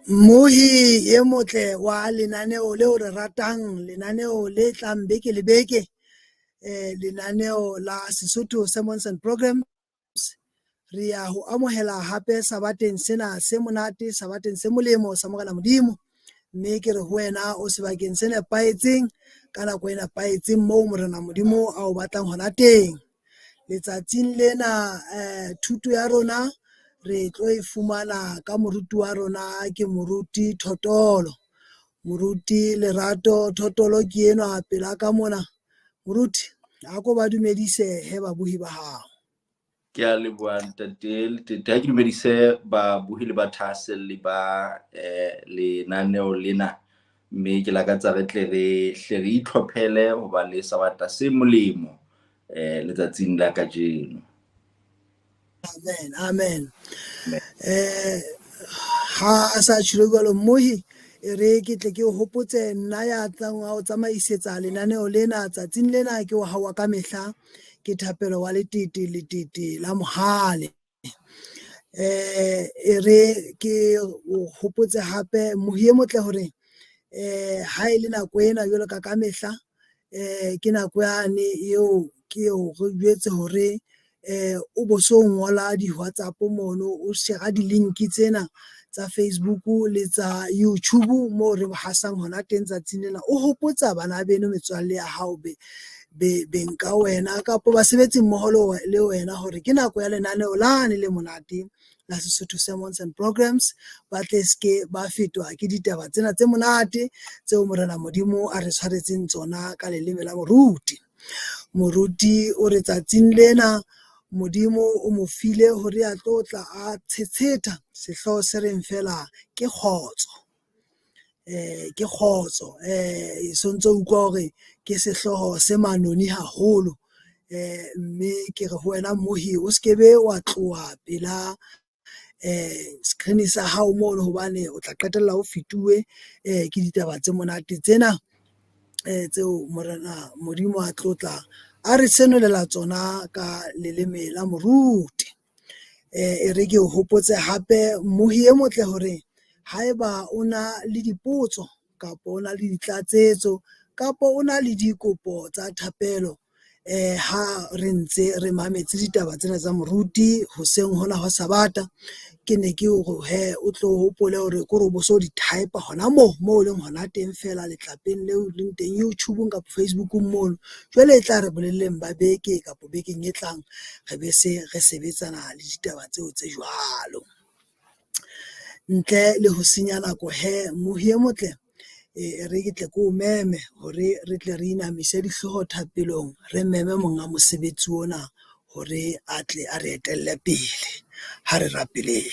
Mohi e motle wa lenaneo leo re ratang, lenaneo le tlang beke le beke, lenaneo la Sesotho Sermons and Programs. Re ya ho amohela hape sabateng sena se monate, sabateng se molemo sa Morena Modimo, mme ke re ho wena o sebakeng se nepahetseng ka nako e nepahetseng moo Morena Modimo a o batlang hona teng. Letsatsing lena thuto ya rona re tlo e fumana ka moruti wa rona ke moruti Thotolo. Moruti Lerato Thotolo ke enwa pela ka mona. Moruti a ko ba dumedise he babuhi ba hao. Ke a leboha ntate ha ke dumedise babuhi le bathahaselle ba lenaneo lena, mme ke lakatsa re tle re itlhophele ho ba le sabata se molemo letsatsing la kajeno. Amen. Ha a sa tshilo jwalo mohi re ke tle ke o hopotse nna ya tlang wa o tsamaisetsa lenaneo lena tsatsing lena ke o hawa ka mehla ke Thapelo wa letete la mohale. Re ke o hopotse hape mohi e motle hore ha e le nako ena jwalo ka mehla ke nako yane eo ke o re jwetse hore o bo so ngola di-WhatsApp mono o share di-link tsena tsa Facebook le tsa YouTube mo re hasang hona teng tsatsing lena. O hopotsa bana beno metswalle ya hao be nka wena kapo basebetsi mmoho le wena hore ke nako ya lenaneo lane le monate la Sesotho Sermons and Programs, ba tle ske ba fetwa ke ditaba tsena tse monate tseo Morena Modimo a re tshwaretseng tsona ka leleme la moruti. Moruti o re tsatsing lena Modimo o mo file hore a tlotla a tshetsetha sehloho se reng fela ke kgotso. Ke kgotso so ntse utlwa hore ke sehloho se manoni haholo, mme ke re ho wena mohi o skebe wa tloha pela screen sa hao mono hobane o tla qetella o fituwe ke ditaba tse monate tsena tseo Morena Modimo a tlotla a re senolela tsona ka leleme la moruti. E re ke o hopotse hape mohi e motle hore haeba o na le dipotso kapo o na le ditlatsetso kapo o na le dikopo tsa thapelo, ha re ntse re mametse ditaba tsena tsa moruti hoseng hona ho sabata, ke ne ke he o tlo hopole hore ko re bo so di type hona mo leng hona teng fela letlapeng leo leng teng YouTube kapo Facebook mono. Jwale e tla re bolelleng ba beke kapo bekeng e tlang re be se re sebetsana le ditaba tseo tse jwalo. Ntle le ho senya nako he mohi e motle re ke tle ko meme hore re tle re inamise dihloho thapelong, re meme monga mosebetsi ona hore a tle a re etelle pele ha re rapeleng.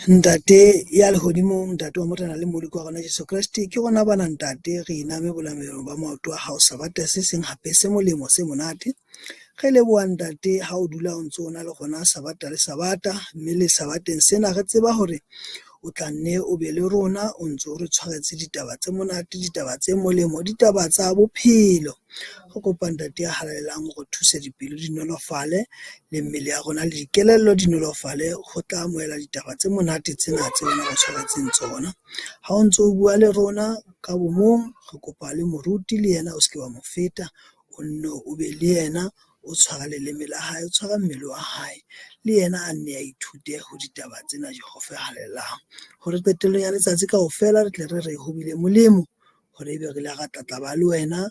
Ntate ya lehodimo, ntate wa Morena le Moloko wa rona Jesu Kriste, ke rona bana ntate re iname bolamelong ba maoto a hao sabata se seng hape se molemo se monate. Re leboha ntate ha o dula o ntso o na le gona sabata le sabata, mme le sabateng sena re tseba hore o tla nne o be le rona o ntso re tshwaretse ditaba tse monate, ditaba tse molemo, ditaba tsa bophelo. Re kopa ntate ya halalelang go thusa dipelo di nolofale le mmele ya rona le dikelello di nolofale go tla amohela ditaba tse monate tsena tse wena go tshwaretseng tsona. Ha o ntso o bua le rona ka bomong, re kopa le moruti le yena o ske wa mo feta, o nne o be le yena o tshwara leleme la hae, o tshwara mmele wa hae, le yena a nne a ithute ho ditaba tsena Jehova halelang, hore qetellong ya letsatsi kaofela re tle re hobile molemo hore ebe re la tlatla le wena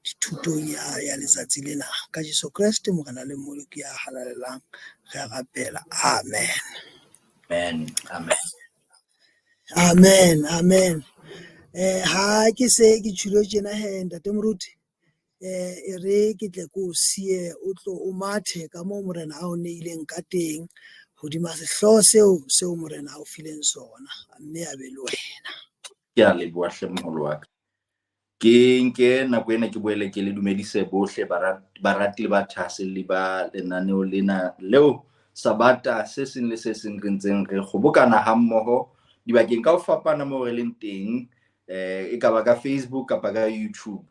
dithutong ya letsatsi lena ka Jesu Kriste Morena le Moloko ya halalelang re a rapela. Amen. Ha ke se ke tshilo tjena he ntate moruti, e re ke tle ko sie o tlo o mathe ka moo Morena a o neileng ka teng hodima sehloho seo Morena a o fileng sona, mme a be le wena. Ke a leboha hle moholo wa ka. Ke nke nako ena ke boele ke le dumedise bohle barati le bathahaselle ba lenaneo lena leo sabata se seng le se seng re ntseng re kgobokana ha mmoho dibakeng ka ho fapana moo re leng teng, e ka ba ka Facebook kapa ka YouTube,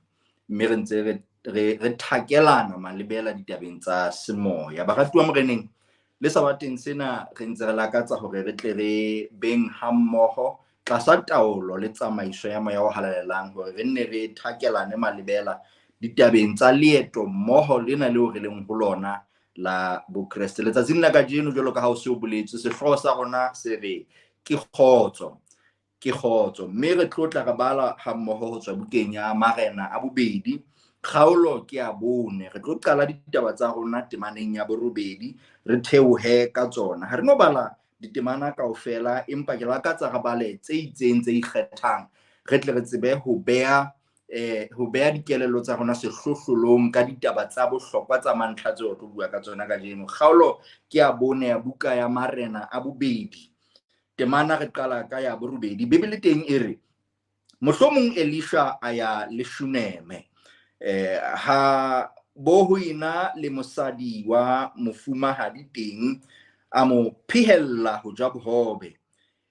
mme re ntse re thakelana malebela ditabeng tsa semoya. Baratuwa Moreneng, le sabateng sena re ntse re lakatsa hore re tle re beng hammoho tlasa taolo le tsamaiso ya moya o halalelang hore re nne re thakelane malebela ditabeng tsa leeto mmoho lena leo re leng ho lona la bokreste. Letsatsing la kajeno jwalo ka ha o se o boletse, sehlooho sa rona se re ke kgotso. Mme re tlotla re bala hammoho ho tswa bukeng ya Marena a bobedi, kgaolo ke ya 4. Re tlo qala ditaba tsa rona temaneng ya borobedi, re theohe ka tsona. Ha re no bala ditemana kaofela, empa ke lakatsa re bale tse itseng tse ikgethang, re tle re tsebe ho beha dikelello tsa rona sehlohlolong ka ditaba tsa bohlokwa tsa mantlha tseo re tlo bua ka tsona kajeno. Kgaolo ke ya 4 ya buka ya Marena a bobedi. Temana re qala ka ya borobedi. Bibele teng e re, mohlomong Elisha a ya le Shuneme, ha bo ho ina le mosadi wa mofumahadi teng a mo phehella ho ja bohobe.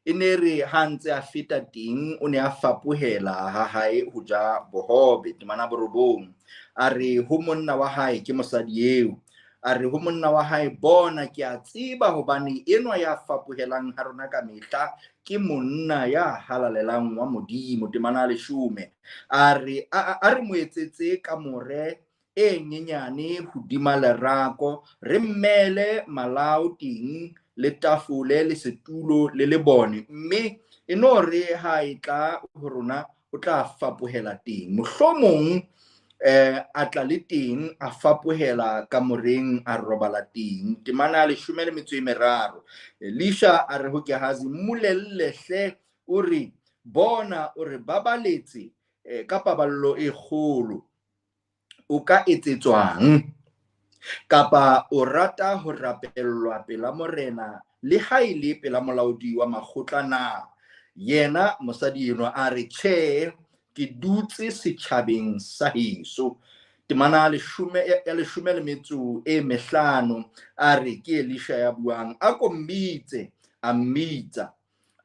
E ne re ha ntse a feta teng o ne a fapohela ha hae ho ja bohobe. Temana borobong a re ho monna wa hae ke mosadi eo, a re ho monna wa hae, bona ke a tseba hobane enwa ya fapohelang ha rona ka mehla ke monna ya halalelang wa Modimo. Temana 10 a re mo etsetse ka more e nyenyane hodima lerako, re mmele malao teng le tafole le setulo le lebone, mme e no re ha e tla ho rona o tla fapohela teng. Mohlomong a tla le teng a fapohela ka moreng a robala teng. Temana 13. Elisha a re ho Gehazi, mmolelle hle, o re bona o re babaletse ka paballo e kgolo, o ka etsetswang, kapa o rata ho rapellwa pela morena le ha ile pela molaodi wa makgotla na? Yena mosadi enwa a re tjhe, ke dutse setjhabeng sa heso. Temana 15 a re ke Elisha ya buang, a ko mmitse, a mmitsa,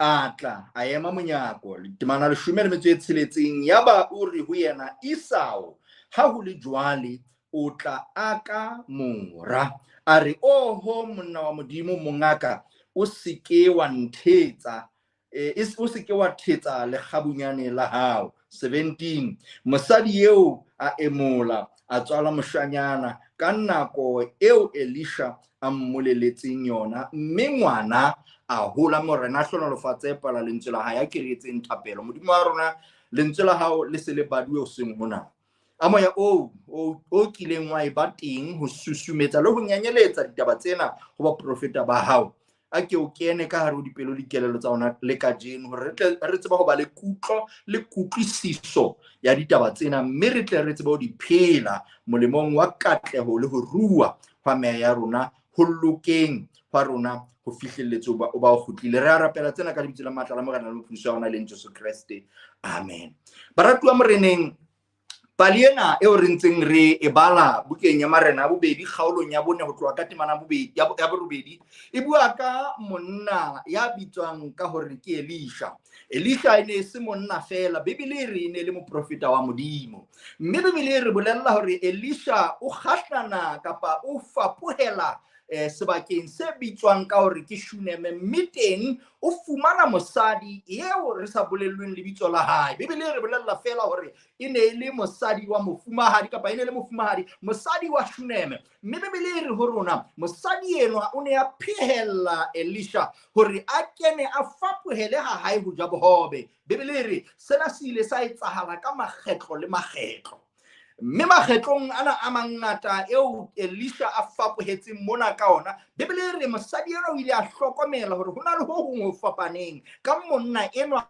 a tla a ema monyako. Temana 16 yaba o re ho yena, Isao, ha ho le jwale o tla aka mora. A re oho monna wa Modimo mongaka, o seke wa nthetsa, o seke wa thetsa lekgabunyane la hao. 17 mosadi eo a emola a tswala moshanyana ka nako eo Elisha a mmoleletseng yona, mme ngwana a hola. Morena a hlonolofatse pala lentswe la hae a keretseng thapelo. Modimo wa rona lentswe la hao le se le baduwe o seng hona. A moya o kileng wa e ba teng ho susumetsa le ho nyanyeletsa ditaba tsena ho baprofeta ba hao, a ke o kene ka hare ho dipelo le kelello tsa ona le kajeno, hore re tseba ho ba le kutlo le kutlwisiso ya ditaba tsena, mme re tle re tsebe ho di phela molemong wa katleho le ho rua hwa meya ya rona, ho lokeng hwa rona ho fihlelletse o ba o kgutlile. Re a rapela tsena ka lebitso la matla la Morena le Mophodisi wa rona e leng Jesu Kriste. Amen. Baratuwa moreneng, pali ena eo re ntseng re e bala bukeng ya Marena a bobedi, kgaolong ya 4 ho tloha ka temana ya borobedi, e bua ka monna ya bitswang ka hore ke Elisha. Elisha e ne se monna fela, Bibele re ne le moprofeta wa Modimo, mme Bibele re bolella hore Elisha o kgahlana kapa o fapohela sebakeng se bitswang ka hore ke Shuneme, mme teng o fumana mosadi eo re sa bolellweng lebitso la hae. Bibele re bolella fela hore e ne le mosadi wa mofumahadi, kapa e ne le mofumahadi, mosadi wa Shuneme. Mme Bibele re ho rona mosadi enwa o ne a phehella Elisha hore a kene a fapohele ha hae ho ja bohobe. Bibele re sena se ile sa etsahala ka makgetlo le makgetlo, mme makgetlong ana a mangata eo Elisha a fapohetseng mona ka ona, Bibele re mosadi enwa o ile a hlokomela hore hona le ho hong ho fapaneng ka monna enwa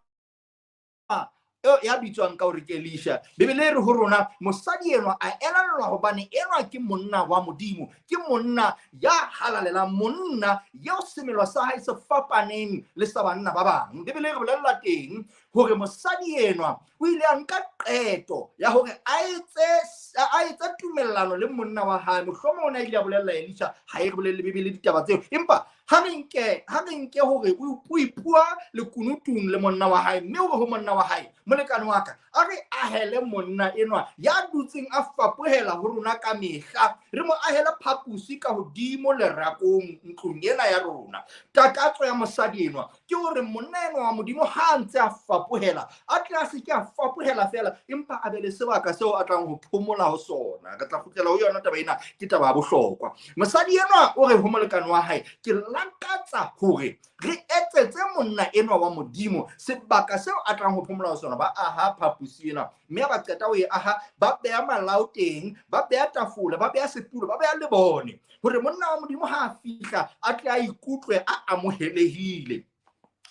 ya bitswang ka hore ke Elisha. Bibele re ho rona mosadi enwa a elellwa hobane enwa ke monna wa Modimo, ke monna ya halalelang, monna ya semelo sa hae se fapaneng le sa banna ba bang. Bibele re bolella teng hore mosadi enwa o ile a nka qeto ya hore a etse tumellano le monna wa hae. Mohlomong ona ile a bolella Elisha, ha e re bolelle Bibele ditaba tseo, empa ha re nke hore o ipua le kunutung le monna wa hae mme o ho monna wa hae molekane wa ka a re ahele monna enwa ya dutseng a fapohela ho rona ka mehla re mo ahele phapusi ka hodimo le rakong ntlong ena ya rona. Takatso ya mosadi enwa ke hore monna enwa wa modimo ha ntse a fapohela a tla se ke a fapohela fela empa a be le sebaka seo a tlang ho phomola ho sona. Ka tla kgutlela ho yona taba ena ke taba ya bohlokwa. Mosadi enwa o re ho molekane wa hae ke lakatsa hore re etsetse monna enwa wa modimo sebaka seo a tlang ho phomola ho sona. Ba aha phapusi ena mme ba qeta ho e aha ba beha malao teng, ba beha tafole, ba beha setulo, ba beha lebone hore monna wa modimo ha a fihla a tle a ikutlwe a amohelehile.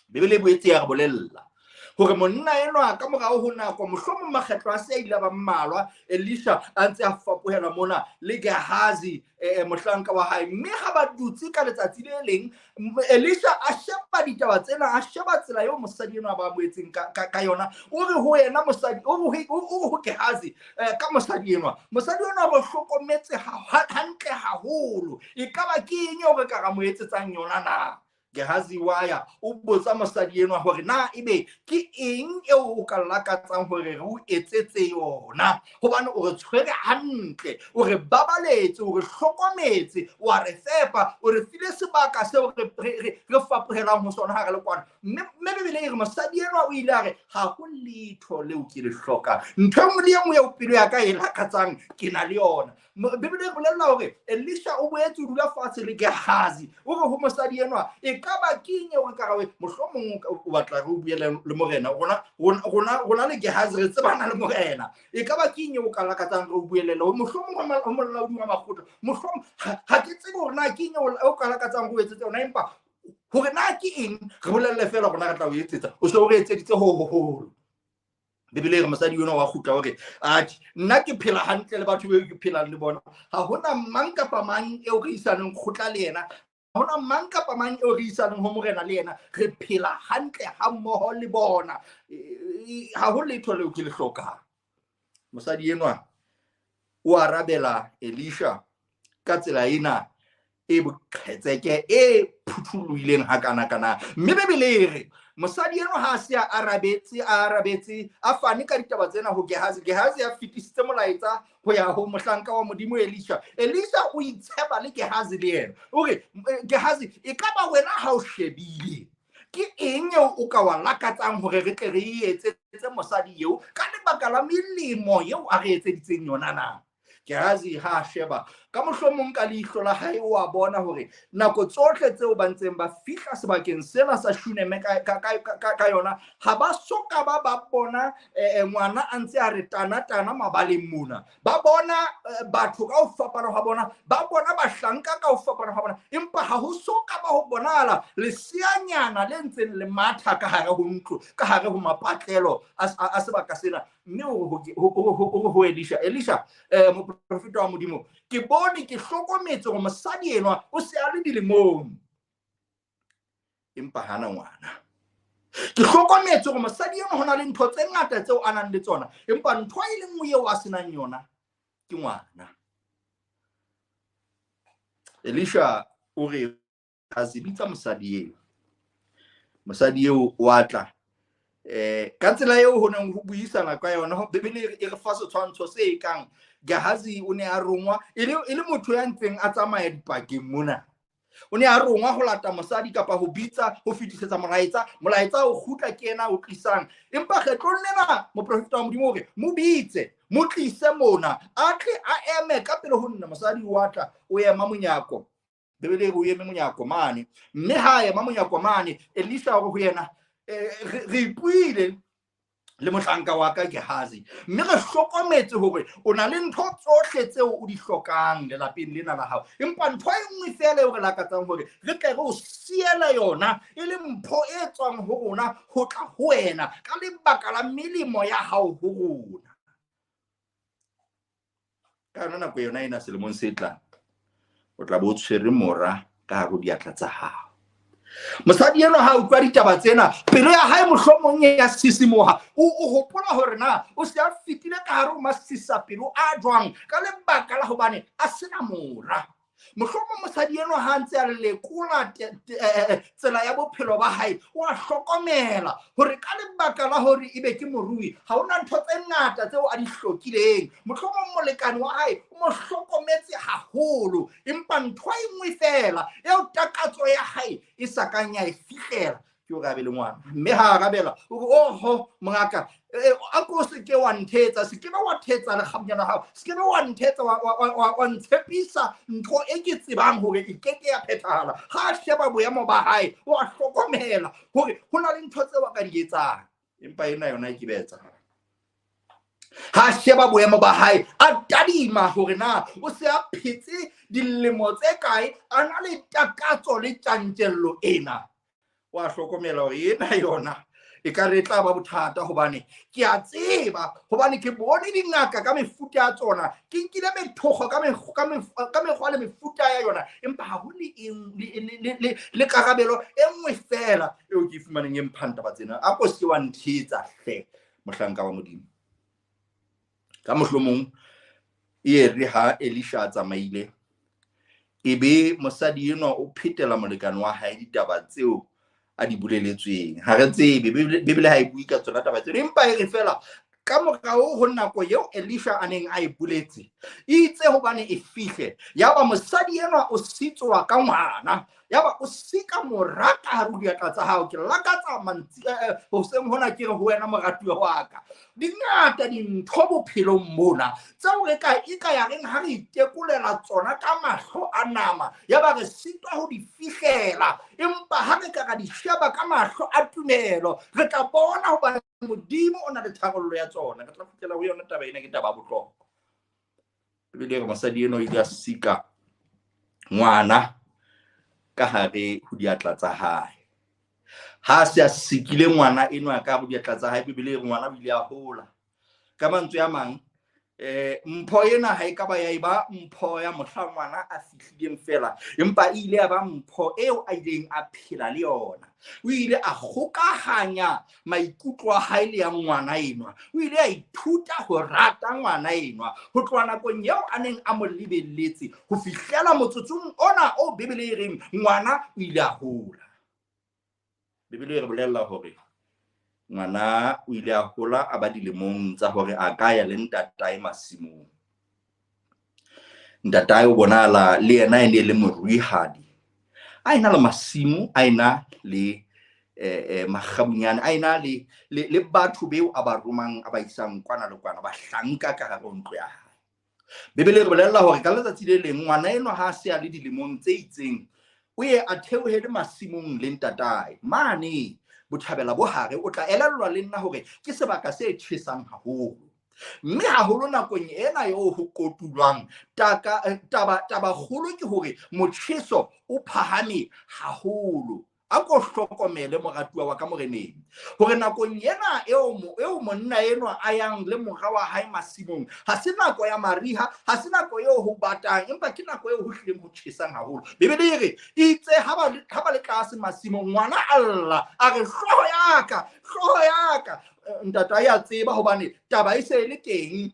Bebele boetse ya re bolella hore monna enwa ka morao ho nako mohlomong makgetlo a se ile ba mmalwa Elisha a ntse a fapohela mona le Gehazi mohlanka wa hae mme ha ba dutse ka letsatsi le leng Elisha a sheba ditaba tsena a sheba tsela eo mosadi enwa ba boetseng ka yona o re ho yena mosadi o ho Gehazi ka mosadi enwa ba hlokometse hantle haholo ekaba ke eng o re ka ra mo etsetsang yona na. Gehazi waya o botsa mosadi enwa hore na ebe ke eng eo o ka lakatsang hore re o etsetse yona hobane o re tshwere hantle o re babaletse o re hlokometse wa re fepa o re file sebaka seo re fapohelang ho sona ha re le kwana mme Bibele e re mosadi enwa o ile a re ha ho letho leo ke le hloka ntho engwe le engwe eo pelo ya ka e lakatsang ke na le yona. Bibele e bolella hore Elisha o boetse o dula fatshe le Gehazi o re ho mosadi enwa ka ba kinye o ka re mohlomong o batla re buele le morena rona le Gehazi re tsebana le morena ka ba kinye o ka lakatsang re buelele ho mohlomong o molaodi wa makgotla mohlomong ha ke tsebe hore na kinye o ka lakatsang go etsetsa ona empa hore na ke eng re bolelle fela rona re tla o etsetsa o se o re etseditse ho Bibele re mosadi yona wa khutla hore athi nna ke phela hantle le batho be ke phelang le bona ha hona mang kapa mang eo re isaneng khutla le yena hona mang kapa mang eo re isaneng ho morena le yena re phela hantle ha mmoho le bona ha ho letho leo ke le hlokang. Mosadi enwa o arabela Elisha ka tsela ena e boqhetseke e phuthuluileng ha kana mme Bibele re mosadi enwa ha se a arabetse a fane ka ditaba tsena ho Gehazi a fitisitse molaetsa ho ya ho mohlanka wa modimo Elisha o itsheba le Gehazi le yena o re Gehazi e ka ba wena ha o shebile ke eng o ka wa lakatsang hore re tle re etsetse mosadi eo ka lebaka la melemo eo a re etseditseng yona na. Gehazi ha sheba ka mohlomong ka leihlo la hae o a bona hore nako tsohle tseo ba ntseng ba fihla sebakeng sena sa Shuneme ka yona ha ba soka ba bona ngwana a ntse a re tana mabaleng mona ba bona batho ka ho fapana ha bona ba bona bahlanka ka ho fapana ha bona empa ha ho soka ba ho bonala leseanyana le ntseng le matha ka hare ho ntlo ka hare ho mapatlelo a sebaka sena mme ho Elisha moprofeta wa modimo ke bone ke hlokometse hore mosadi enwa o se a le dilemong empa hana ngwana ke hlokometse hore mosadi enwa hona le ntho tse ngata tseo a nang le tsona empa ntho e le nngwe eo a senang yona ke ngwana. Elisha o re a zibitsa mosadi eo wa tla ka tsela eo ho neng ho buisana ka yona Bibele e re fa setshwantsho se kang Gehazi o ne a rongwa e le motho ya ntseng a tsamaya dipakeng mona o ne a rongwa ho lata mosadi kapa ho bitsa ho fetisetsa molaetsa o khutla ke ena o tlisang empa kgetlong lena moprofeta wa modimo hore mo bitse mo tlise mona a tle a eme ka pele ho nna mosadi wa tla o ema monyako Bibele o eme monyako mane mme ha ema monyako mane Elisha o re ho yena re ipuile le mohlanka wa ka Gehazi mme re hlokometse hore o na le ntho tsohle tseo o di hlokang le lapeng lena la hao empa ntho e nngwe fela o re lakatsang hore re tle re o siela yona e le mpho e tswang ho rona ho tla ho wena ka lebaka la melemo ya hao ho rona ka nna nako yona ena selemong se tlang o tla bo tshwere mora ka hare ho diatla tsa hao. Mosadi enwa ha utlwa ditaba tsena pelo ya hae mohlomong ya sisimoha o hopola hore na o se a fitile ka hare ho masisa pelo a jwang ka lebaka la hobane a sena mora mohlomong mosadi eno ha ntse a lekola tsela ya bophelo ba hae wa hlokomela hore ka lebaka la hore ebe ke morui ha ona ntho tse ngata tseo a di hlokileng mohlomong molekane wa hae o mo hlokometse haholo empa ntho e nngwe fela eo takatso ya hae e sa kang ya e fihlela ke o rabe le ngwana mme ha arabela o re oho mongaka a ko se ke wa nthetsa se ke ba wa thetsa le khamnyana hao se ke ba wa nthetsa wa ntshepisa ntho e ke tsebang hore e keke ya phethahala ha sheba boemo ba hae wa hlokomela hore hona le ntho tseo ka di etsang empa ena yona e ke betsa ha sheba boemo ba hae a tadima hore na o se a phetse dilemo tse kae ana le takatso le tjantjello ena wa hlokomela hore ena yona e ka re tla ba bothata hobane ke a tseba hobane ke bone dingaka ka mefuta ya tsona ke nkile methogo ka mekgwa le mefuta ya yona empa ha ho le karabelo e nngwe fela eo ke fumaneng e mphanta ba tsena a ko se wa nthetsa hle mohlanka wa modimo ka mohlomong e re ha Elisha tsamaile ebe mosadi eno o phetela molekane wa hae ditaba tseo a di buleletsweng ha re tsebe bibele ha e bui ka tsona taba tsena empa e re fela ka morao ho nako eo Elisha a neng a e buletse itse hobane e fihle yaba mosadi ena o sitswa ka ngwana yaba o sika moraka ha ru diatla tsa hao ke lakatsa mantsi ho seng hona ke re ho wena moratuwa wa ka dingata dintho bophelong mona tseo re ka ya reng ha re itekolela tsona ka mahlo a nama yaba re sitwa ho di fihlela empa ha re ka di sheba ka mahlo a tumelo re tla bona hoba modimo o na le tharollo ya tsona re tla fitela ho yona taba ena ke taba bohlokwa bibele re mosadi eno ile a sika ngwana ka hare ho diatla tsa hae ha se a sikile ngwana eno ka ho diatla tsa hae bibele re ngwana o ile a hola ka mantswe a mang mpho ena ha e ka ba ya iba mpho ya mohla ngwana a fihlileng fela empa ile ya ba mpho eo a ileng a phela le yona o ile a gokahanya maikutlo a hae le ya ngwana enwa o ile a ithuta ho rata ngwana enwa ho tloha nakong eo a neng a mo lebelletse ho fihlela motsotsong ona o bibele e reng ngwana o ile a hola bibele e re bolella hore ngwana o ile a hola a ba dilemong tsa hore a ka ya le ntatae masimong ntatae o bonala le yena ene le moruihadi a ina le masimo a ina le magabunyane a ina le batho beo a ba romang a ba isang kwana le kwana ba hlanka ka hare ho ntlo ya hae bibele re bolella hore ka letsatsi le leng ngwana eno ha se a le dilemong tse itseng o ye a theohele masimong le ntatae mane bothabela bo hare o tla elellwa le nna hore ke sebaka se tjhesang haholo mme haholo nakong ena eo ho kotulwang taba kgolo ke hore motjheso o phahame haholo a ko hlokomele moratuwa wa ka moreneng hore nakong ena eo monna eno a yang le morwa wa hae masimong ha se nako ya mariha ha se nako eo ho batang empa ke nako eo ho hlileng ho tjhesang haholo bibele e re itse ha ba le tlase masimong ngwana alla a re hloho yaka ntata ya tseba hobane taba e se le teng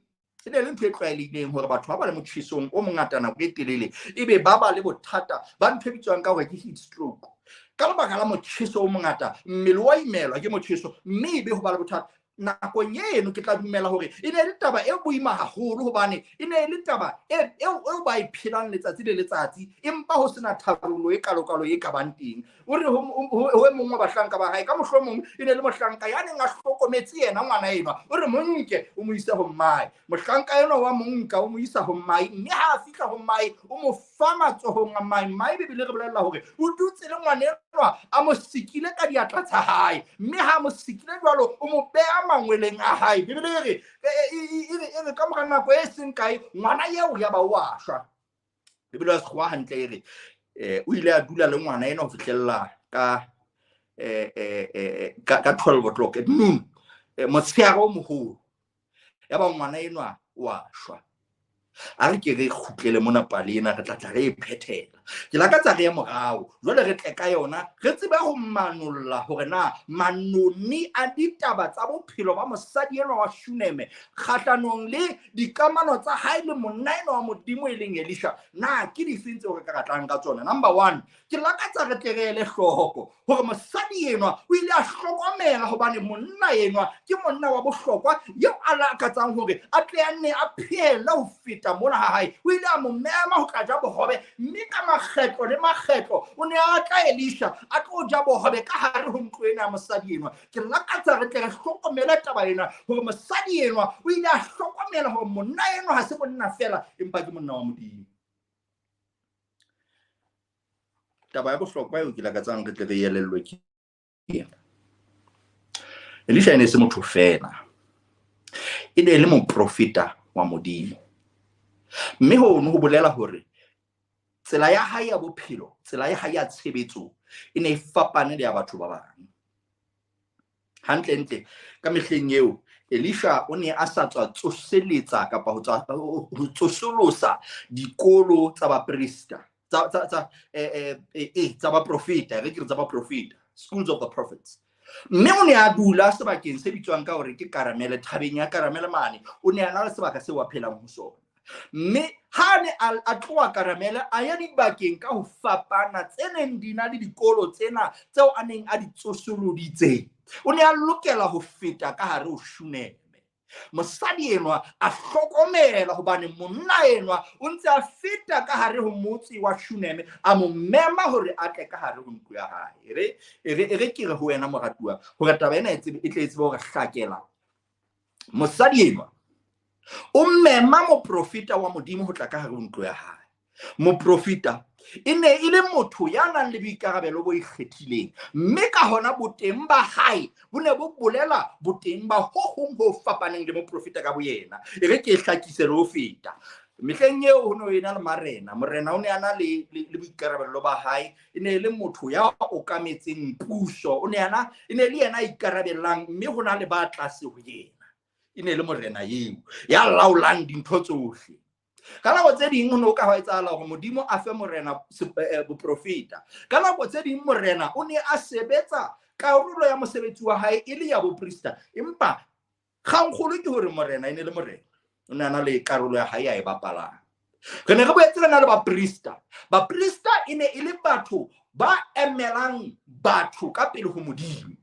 e ne le ntho e tlwaelehileng hore batho ba ba le motjhesong o mongata nako e telele ebe ba ba le bothata ba ntho e bitswang ka hore ke heat stroke ka lebaka la motjheso o mongata mmele wa imelwa ke motjheso mme ebe ho ba le bothata nakong eno ke tla dumela hore e ne le taba e boima haholo hobane e ne le taba eo ba e phelang letsatsi le letsatsi empa ho sena tharollo e kalokalo e ka bang teng o re ho mongwe wa bahlanka ba hae ka mohlomong e ne le mohlanka ya neng a hlokometse yena ngwana enwa o re monke o mo isa ho mmae mohlanka enwa wa monka o mo isa ho mmae mme ha a fihla ho mmae o mo fa matsohong a mmae bibele re bolella hore o dutse le ngwana enwa a mo sikile ka diatla tsa hae mme ha mo sikile jwalo o mo beha mangweleng a hae bibele e re ka mora nako e seng kae ngwana eo ya ba wa shwa bibele ya sekgowa hantle e re o ile a dula le ngwana ena ho fihlella ka 12 o'clock at noon motshehare o moholo ya ba ngwana enwa wa shwa a re ke re khutlele mona palena re tla re phethela ke la ka tsa re ya morao jwale re tle ka yona re tsebe go manolla hore na manoni a ditaba tsa bophelo ba mosadi eno wa Shuneme kgahlanong le dikamano tsa hae le monna eno wa Modimo e leng Elisha na ke difeng tseo re ka ratlang ka tsona. Number 1 ke la ka tsa re tle re le hloko hore mosadi enwa o ile a hlokomela hobane monna enwa ke monna wa bohlokwa yo a lakatsang hore a tle a nne a phela ho feta mona ha hae o ile a mo mema ho tla ja bohobe mme ka makgetlo le makgetlo o ne a tla Elisha a tlo ja bohobe ka hare ho ntlo ena ya mosadi enwa. Ke lakatsa re tle re hlokomela taba ena hore mosadi enwa o ile a hlokomela hore monna enwa ha se monna fela empa ke monna wa Modimo. Taba ya bohlokwa eo ke lakatsang re tle re elellwe ke Elisha ene se motho fela e ne le moprofeta wa Modimo mme hono ho bolela hore tsela ya hae ya bophelo tsela ya hae ya tshebetso e ne e fapane le ya batho ba bang. Hantle ka mehleng eo Elisha o ne a sa tswa tsoseletsa kapa ho tsosolosa dikolo tsa baprista tsa baprofeta re ke tsa baprofeta schools of the prophets mme o ne a dula sebakeng se bitswang ka hore ke Karamele thabeng ya Karamele mane o ne a na le sebaka se wa phelang ho sona mme ha ne a tloa Karamele a ya dibakeng ka ho fapana tseneng dina le dikolo tsena tseo a neng a di tsosoloditse. O ne a lokela ho feta ka hare ho Shuneme. Mosadi enwa a hlokomela hobane monna enwa o ntse a feta ka hare ho motse wa Shuneme a mo mema hore a tle ka hare ho ntlo ya hae. Re ke re ho wena moratuwa hore taba ena e tle e tsebe hore hlakela mosadi enwa o mema moprofita wa Modimo ho tla ka hare ho ntlo ya hae. Moprofita e ne e le motho ya nang le boikarabelo bo ikgethileng mme ka hona boteng ba hae bo ne bo bolela boteng ba ho hong ho fapaneng le moprofita ka boyena. E re ke hlakise ho feta mehleng eo ho no ena le morena o ne ana le boikarabelo ba hae e ne le motho ya okametseng puso o ne ana e ne le yena ikarabellang mme hona le ba tlase ho yena e ne le morena eo ya laolang dintho tsohle. Ka nako tse ding ho no ka ho etsahala hore Modimo a fe morena boprofeta ka nako tse ding morena o ne a sebetsa karolo ya mosebetsi wa hae e le ya boprista empa kgangkgolo ke hore morena e ne le morena o ne ana le karolo ya hae ya e bapalang. Re ne re boetse re na le baprista e ne e le batho ba emelang batho ka pele ho Modimo,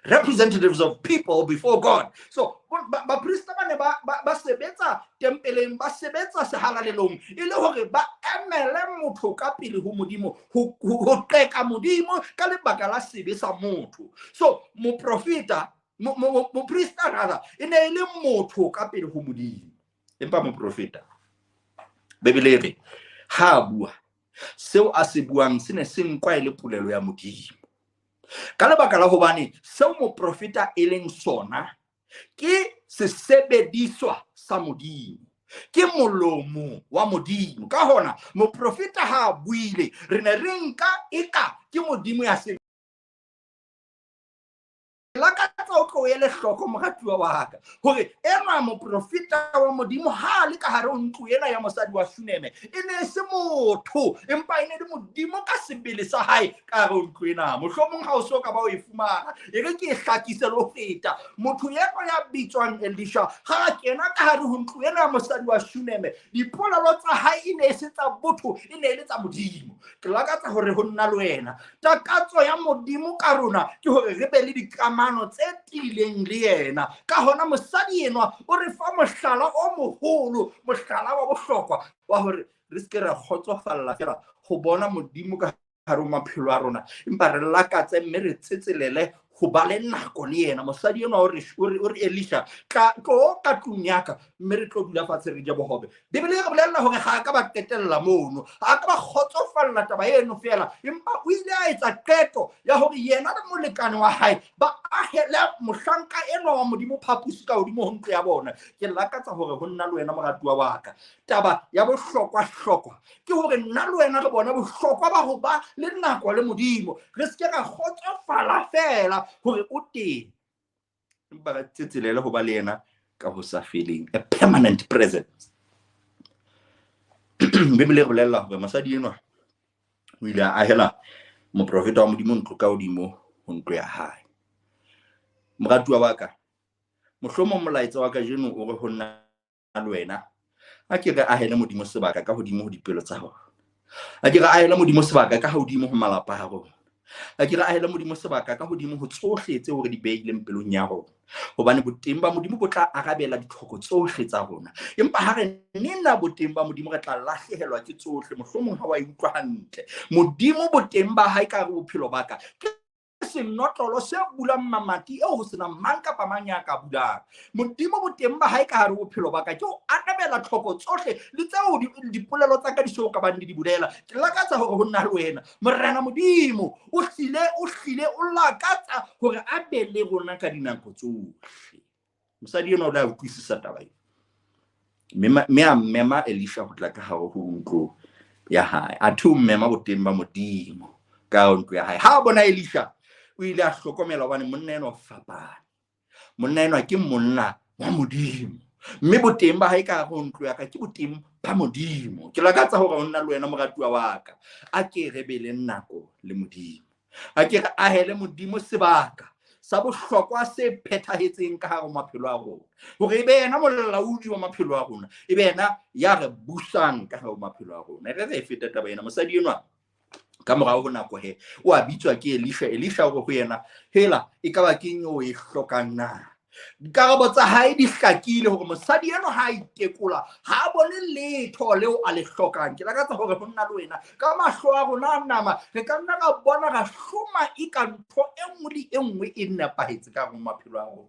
representatives of people before God. So baprista ba ne ba sebetsa tempeleng ba sebetsa sehalalelong e le hore ba emele motho ka pele ho Modimo ho qeka Modimo ka lebaka la sebe sa motho. So moprofita moprista rather e ne le motho ka pele ho Modimo empa moprofita Bebele re ha bua seo a se buang se ne se nkwa ile polelo ya Modimo. Ka lebaka la hobane seo moprofita e leng sona ke sesebediswa sa Modimo, ke molomo wa Modimo. Ka hona moprofita ha buile re ne re nka eka ke Modimo ya se la ka tsa o ele hloko moratuwa wa ka hore ena moprofita wa Modimo ha le ka hare ho ntlo ena ya mosadi wa Shuneme e ne se motho empa ene le Modimo ka sebele sa hae ka hare ho ntlo ena. Mohlomong ha o so ka ba o e fumana e re ke hlakise lo feta motho ya bitswang Elisha ha a kena ka hare ho ntlo ena ya mosadi wa Shuneme dipolelo tsa hae e ne se tsa botho e ne le tsa Modimo. Ke lakatsa hore ho nna le wena takatso ya Modimo ka rona ke hore re be le dikamano tse tileng le yena. Ka hona mosadi enwa o re fa mohlala o moholo mohlala wa bohlokwa wa hore re se ke ra kgotsofalla fela go bona Modimo ka hare ho maphelo a rona empa re lakatse mme re tsetselele go ba le nako le yena. Mosadi enwa o re Elisha ka tlung yaka mme re tlo dula fatshe re je bohobe. Bibele e bolela hore ga ka ba qetella mono a ka ba kgotsofalla taba eno fela empa o ile a etsa qeto ya hore yena le molekane wa hae ba ahele mohlanka eno wa Modimo phapusi ka hodimo ho ntlo ya bona. Ke lakatsa hore ho nna le wena moratuwa wa ka taba ya bohlokwa ke hore nna le wena re bona bohlokwa ba ho ba le nako le Modimo. Re se ke ra kgotsofala fela hore o teng empa re tsetselele ho ba le yena ka ho sa feleng, a permanent presence. Bibele e bolella hore mosadi enwa o ile a ahela moprofeta wa Modimo ntlo ka hodimo ho ntlo ya hae. Moratuwa wa ka, mohlomong molaetsa wa ka jeno o re ho nna le wena a ke re ahele Modimo sebaka ka hodimo ho dipelo tsa rona, a ke re ahele Modimo sebaka ka hodimo ho malapa a rona, a ke re ahele Modimo sebaka ka hodimo ho tsohle tseo re di behileng pelong ya rona, hobane boteng ba Modimo bo tla arabela ditlhoko tsohle tsa rona. Empa ha re nena boteng ba Modimo re tla lahlehelwa ke tsohle. Mohlomong ha wa utlwa hantle, Modimo boteng ba hae ka re bophelo ba ka senotlolo se bulang mamati eo ho sena mang kapa mang ya ka bulang. Modimo boteng ba hae ka hare bophelo ba ka ke o arabela tlhoko tsohle le tseo dipolelo tsa ka di so ka bang di bulela. Ke lakatsa hore ho nna le wena Morena Modimo o hlile o lakatsa hore a be le rona ka dinako tsohle. Mosadi ena o la utlwisisa taba e. Mema Elisha ho tla ka hare ho ntlo ya hae, a thu mmema boteng ba Modimo ka ntlo ya hae. Ha bona Elisha o ile a hlokomela hobane monna ena o fapane, monna ena ke monna wa Modimo, mme boteng ba hae ka ho ntlo ya ka ke boteng ba Modimo. Ke lakatsa hore o nna le wena moratuwa wa ka, a ke re be le nako le Modimo, a ke re ahele Modimo sebaka sa bohlokwa se phethahetseng ka hare maphelo a rona, hore ebe yena molaodi wa maphelo a rona, ebe yena ya re busang ka hare maphelo a rona. Re fete taba ena. Mosadi enwa ka morao ho nako he o a bitswa ke Elisha o re ho yena, hela e ka ba keng o e hlokang na? Dikarabo tsa hae di hlakile hore mosadi eno ha itekola ha bone letho leo a le hlokang. Ke lakatsa hore ho nna le wena ka mahlo a rona a nama re ka nna ka bona ra hloma e ka ntho e nngwe le e nngwe e nepahetse ka hare maphelo a rona.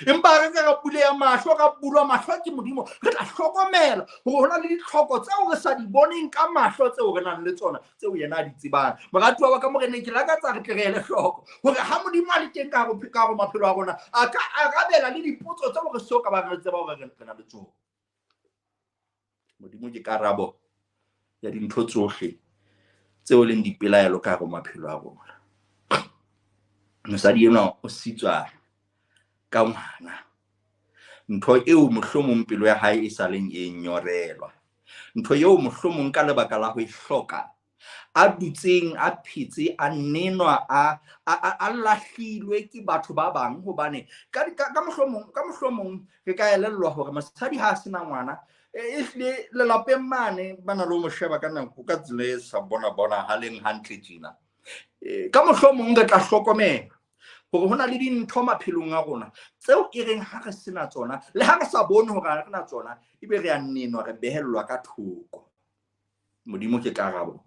Empa re ka buleya mahlo, ka bulwa mahlo ke Modimo, re tla hlokomela hore hona le ditlhoko tseo re sa di boneng ka mahlo tseo re nang le tsona tseo yena a di tsebang. Moratuwa wa ka Moreneng, ke lakatsa re tle re ele hloko hore ha Modimo a le teng ka hare maphelo a rona, a ka arabela le dipotso tseo re so ka ba re tseba hore re na le tsona. Modimo ke karabo ya dintho tsohle tseo leng dipelaelo ka hare maphelo a rona. Mosadi enwa o sitswa ka ngwana, ntho eo mohlomong pelo ya hae e saleng e nyorelwa, ntho eo mohlomong ka lebaka la ho e hloka a dutseng a phetse a nenwa a lahlilwe ke batho ba bang, hobane ka mohlomong re ka elellwa hore mosadi ha a sena ngwana e hle lelapeng mane ba na le mo sheba ka nako ka tsela e sa bona ha leng hantle tjena. Ka mohlomong re tla hlokomela hore hona le dintho maphelong a rona tseo e reng ha re sena tsona, le ha re sa bone hore ha re na tsona, ebe re a nenwa re behellwa ka thoko. Modimo ke karabo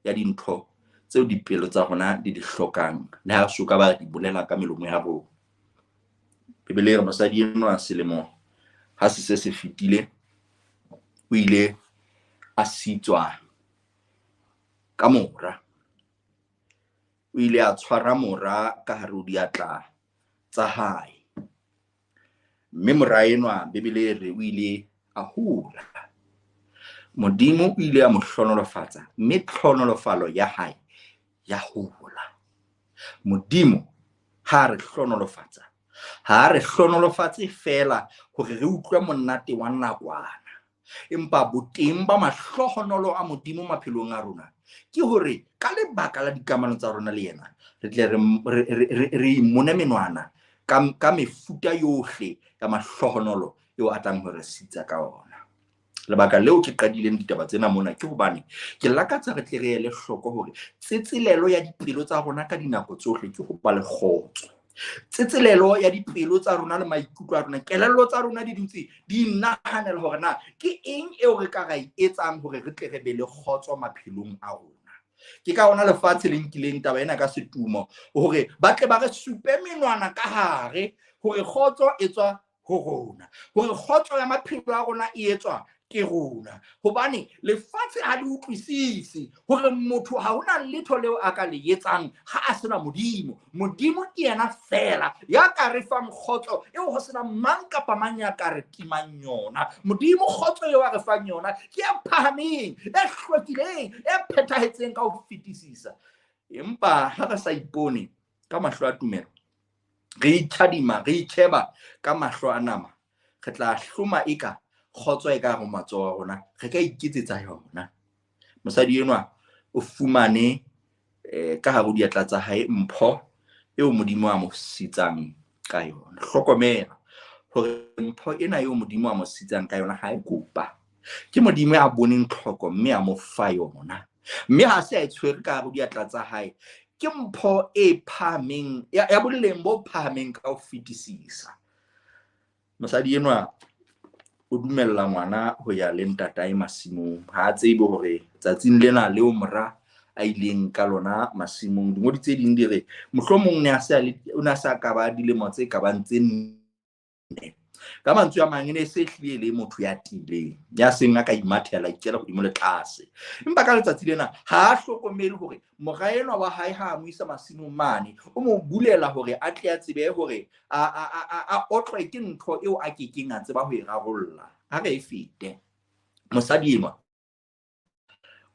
ya dintho tseo dipelo tsa rona di hlokang, le ha so ka ba di bolela ka melomo ya rona. Bibele re mosadi enwa selemo ha se fetile o ile a sitswa ka mora, o ile a tshwara mora ka hare ho diatla tsa hae, mme mora enwa Bibele re o ile a hula. Modimo o ile a mo hlonolofatsa, mme tlhonolofalo ya hae ya hola. Modimo ha re hlonolofatsa, ha re hlonolofatse fela hore re utlwe monate wa nakwana, empa boteng ba mahlohonolo a Modimo maphelong a rona ke hore ka lebaka la dikamano tsa rona le yena re tle re imone menwana ka mefuta yohle ya mahlohonolo eo a tlang hore sitsa ka ona. Lebaka leo ke qadileng ditaba tsena mona ke hobane ke lakatsa re tle re ele hloko hore tsetselelo ya dipelo tsa rona ka dinako tsohle ke ho ba le kgotso. Tsetselelo ya dipelo tsa rona le maikutlo a rona, kelello tsa rona di dutse di nahanela hore na ke eng eo re ka ra etsang hore re tle re be le kgotso maphelong a rona. Ke ka ona lefatshe le nkileng taba ena ka setumo hore ba tle ba re supe menwana ka hare hore kgotso e tswa ho rona, hore kgotso ya maphelo a rona e etswa ke rona, hobane lefatshe ha le utlwisisi hore motho ha hona letho leo a ka le etsang ha a sena Modimo. Modimo ke yena fela ya ka re fang kgotso eo ho sena mang kapa mang ya ka re timang yona. Modimo kgotso eo a re fang yona ke ya phahameng, e hlwekileng, e phethahetseng ka ho fetisisa. Empa ha re sa ipone ka mahlo a tumelo, re itshadima, re itjheba ka mahlo a nama, re tla hloma eka kgotso e ka go matsoa rona re ka iketsetsa yona. Mosadi enwa o fumane ka hare ho diatla tsa hae mpho eo Modimo a mo sitsang ka yona. Hlokomela hore mpho ena eo Modimo a mo sitsang ka yona ha e kopa, ke Modimo a boneng tlhoko mme a mo fa yona, mme ha se a itshwere ka hare ho diatla tsa hae. Ke mpho e phahameng ya boleng bo phahameng ka ho fetisisa. Mosadi enwa o dumella ngwana ho ya le ntatae masimong, ha tsebe hore tsatsing lena leo mora a ileng ka lona masimong, dingodi tse ding di re mohlomong o ne a sa ka ba dilemo tse ka bang tse 4. Ka mantswe a mang ne se hlile le motho ya tileng, ya seng a ka imathela ikela godimo le tlase. Empa ka letsatsi lena ha a hlokomele hore moraenwa wa hae ha a mo isa masimong mane, o mo bulela hore a tle a tsebe hore a otlwe ke ntho eo a kekeng a tseba ho e rarolla. Ha re e fete, mosadi enwa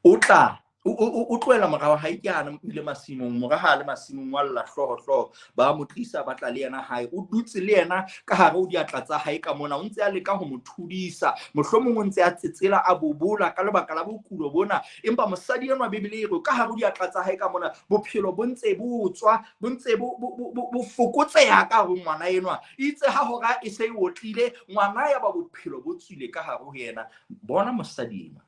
o tloela morao ha ikana ile masimong, mora ha le masimong wa lla hloho ba mo tlisa ba tla le yena hae, o dutse le yena ka hare ho diatla tsa hae ka mona, o ntse a leka ho mo thudisa, mohlomong o ntse a tsetsela a bobola ka lebaka la bokulo bona. Empa mosadi enwa Bibele e re ka hare ho diatla tsa hae ka mona bophelo bo ntse bo tswa, bo ntse bo fokotseha ka ho ngwana enwa. Itse ha hora e se e otlile, ngwana ya ba bophelo bo tswile ka hare ho yena. Bona mosadi enwa,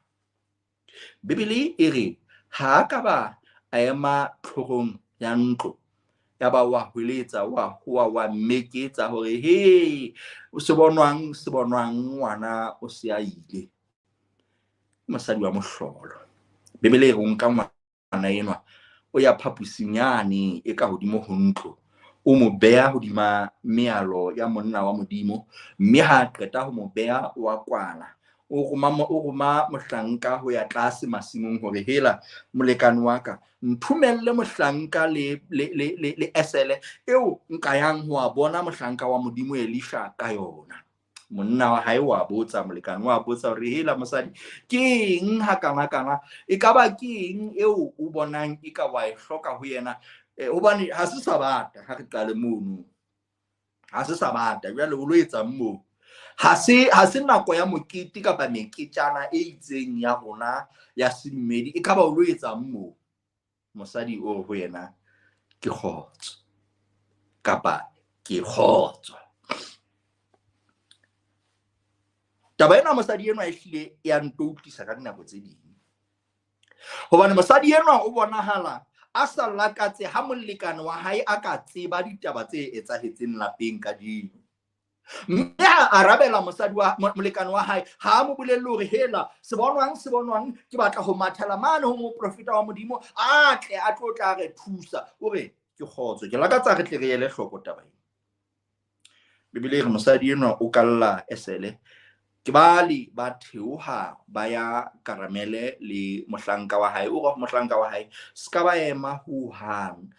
Bibele e re ha ka ba a ema tlhogong ya ntlo, ya ba wa hweletsa wa mmeketsa hore he se bonwang ngwana o se a ile. Mosadi wa mohlolo. Bibele e re nka ngwana enwa o ya phapusing yane e ka hodimo ho ntlo, o mo beha hodima mealo ya monna wa Modimo, mme ha qeta ho mo beha wa kwala. O roma mohlanka ho ya tlase masimong hore hela molekane wa ka nthumelle mohlanka le esele eo nka yang ho a bona mohlanka wa Modimo Elisha ka yona. Monna wa hae wa botsa molekane wa botsa hore hela mosadi ke eng ha kana e ka ba ke eng eo o bonang e ka wa e hloka ho yena, hobane ha se sabata ha re qale mono, ha se sabata jwale o lo etsa moo. Ha se nako ya mokete kapa meketjana e itseng ya rona ya sedumedi, e ka ba o lo etsa moo. Mosadi o ho yena ke kgotso kapa ke kgotso. Taba ena mosadi enwa e hlile ya ntoutlisa ka dinako tse ding, hobane mosadi enwa o bonahala a sa lakatse ha molekane wa hae a ka tseba ditaba tse etsahetseng lapeng ka dino. Mme a arabela mosadi wa molekane wa hae, ha mo bolelle hore hela se bonwang ke batla ho mathela mane ho mo profeta wa Modimo a tle a tlo tla re thusa. O re ke kgotso, ke lakatsa re tle re ele hloko taba ena. Bibele e re mosadi enwa o kalla esele, ke bale ba theoha ba ya karamele le mohlanka wa hae. O re mohlanka wa hae ska ba ema ho hang